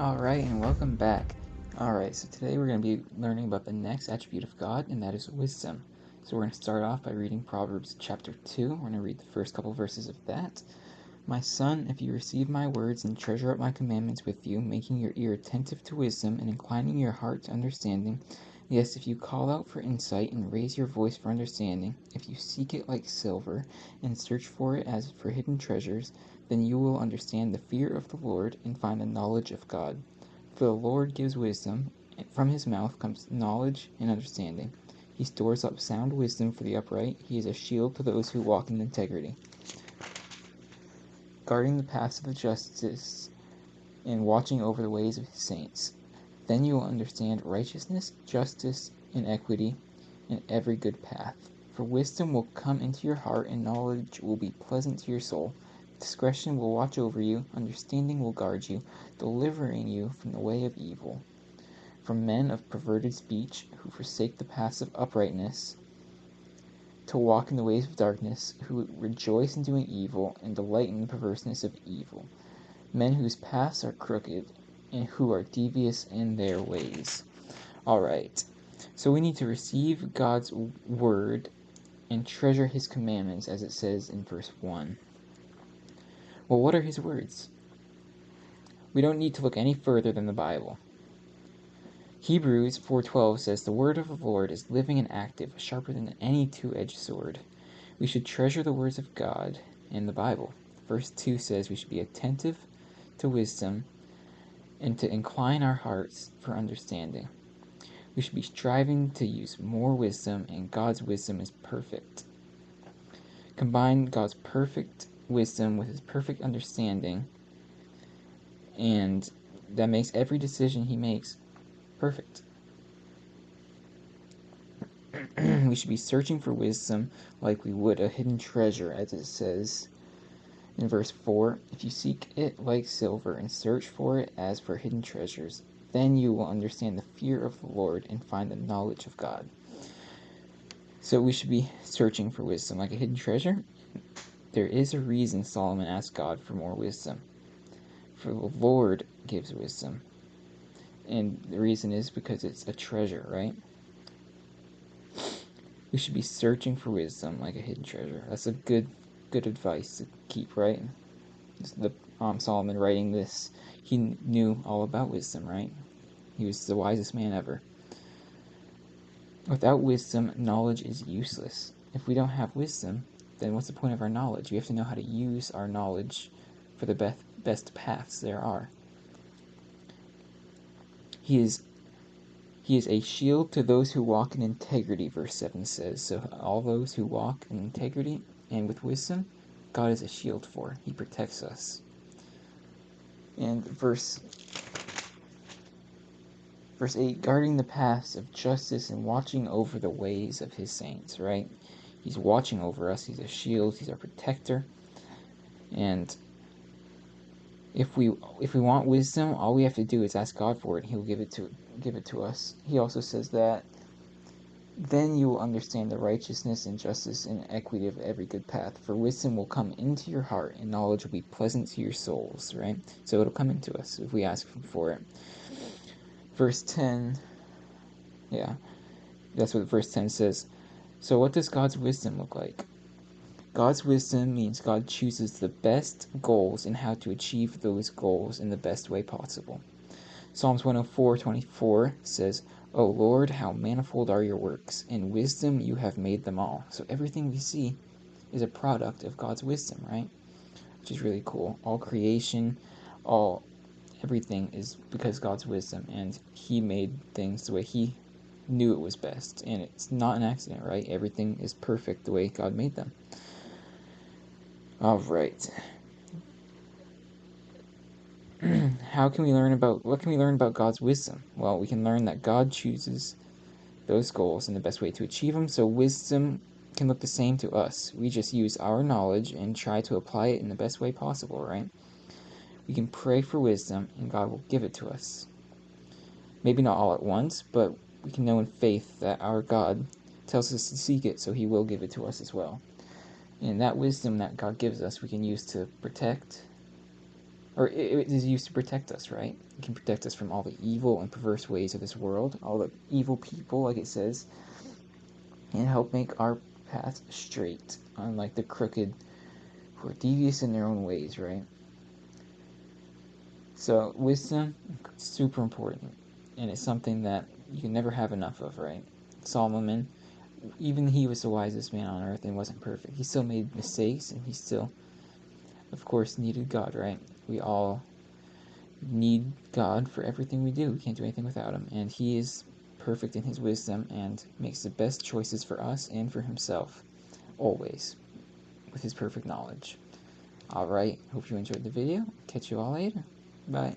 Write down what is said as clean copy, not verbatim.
Alright, and welcome back. Alright, so today we're going to be learning about the next attribute of God, and that is wisdom. So we're going to start off by reading Proverbs chapter 2. We're going to read the first couple verses of that. My son, if you receive my words and treasure up my commandments with you, making your ear attentive to wisdom and inclining your heart to understanding, yes, if you call out for insight and raise your voice for understanding, if you seek it like silver and search for it as for hidden treasures, then you will understand the fear of the Lord and find the knowledge of God. For the Lord gives wisdom, and from his mouth comes knowledge and understanding. He stores up sound wisdom for the upright. He is a shield to those who walk in integrity, guarding the paths of justice and watching over the ways of his saints. Then you will understand righteousness, justice, and equity in every good path. For wisdom will come into your heart, and knowledge will be pleasant to your soul. Discretion will watch over you, understanding will guard you, delivering you from the way of evil, from men of perverted speech, who forsake the paths of uprightness, to walk in the ways of darkness, who rejoice in doing evil, and delight in the perverseness of evil, men whose paths are crooked, and who are devious in their ways. Alright, so we need to receive God's word and treasure his commandments, as it says in verse 1. Well, what are his words? We don't need to look any further than the Bible. Hebrews 4:12 says, the word of the Lord is living and active, sharper than any two-edged sword. We should treasure the words of God in the Bible. Verse 2 says we should be attentive to wisdom and to incline our hearts for understanding. We should be striving to use more wisdom, and God's wisdom is perfect. Combine God's perfect wisdom with his perfect understanding, and that makes every decision he makes perfect. We should be searching for wisdom like we would a hidden treasure, as it says in verse 4. If you seek it like silver and search for it as for hidden treasures, then you will understand the fear of the Lord and find the knowledge of God. So we should be searching for wisdom like a hidden treasure. There is a reason Solomon asked God for more wisdom. For the Lord gives wisdom. And the reason is because it's a treasure, right? We should be searching for wisdom like a hidden treasure. That's a good advice to keep, right? Solomon writing this, he knew all about wisdom, right? He was the wisest man ever. Without wisdom, knowledge is useless. If we don't have wisdom, then what's the point of our knowledge? We have to know how to use our knowledge for the best paths there are. He is a shield to those who walk in integrity, verse 7 says. So all those who walk in integrity and with wisdom, God is a shield for. He protects us. And verse 8, guarding the paths of justice and watching over the ways of his saints, right? He's watching over us. He's a shield. He's our protector. And if we want wisdom, all we have to do is ask God for it. He'll give it to us. He also says that then you will understand the righteousness and justice and equity of every good path. For wisdom will come into your heart, and knowledge will be pleasant to your souls, right? So it'll come into us if we ask for it. Verse 10, yeah, that's what verse 10 says. So what does God's wisdom look like? God's wisdom means God chooses the best goals and how to achieve those goals in the best way possible. Psalms 104:24 says, O Lord, how manifold are your works. In wisdom you have made them all. So everything we see is a product of God's wisdom, right? Which is really cool. All creation, everything is because God's wisdom, and he made things the way he knew it was best. And it's not an accident, right? Everything is perfect the way God made them. All right. What can we learn about God's wisdom? Well, we can learn that God chooses those goals and the best way to achieve them. So wisdom can look the same to us. We just use our knowledge and try to apply it in the best way possible, right? We can pray for wisdom and God will give it to us. Maybe not all at once, but we can know in faith that our God tells us to seek it, so he will give it to us as well. And that wisdom that God gives us, we can use to protect or it is used to protect us, right? It can protect us from all the evil and perverse ways of this world, all the evil people, like it says, and help make our path straight, unlike the crooked who are devious in their own ways, right? So wisdom, super important, and it's something that you can never have enough of, right? Solomon, even he was the wisest man on earth and wasn't perfect. He still made mistakes, and he still, of course, needed God, right? We all need God for everything we do. We can't do anything without him, and he is perfect in his wisdom and makes the best choices for us and for himself, always, with his perfect knowledge. Alright, hope you enjoyed the video. Catch you all later. Bye.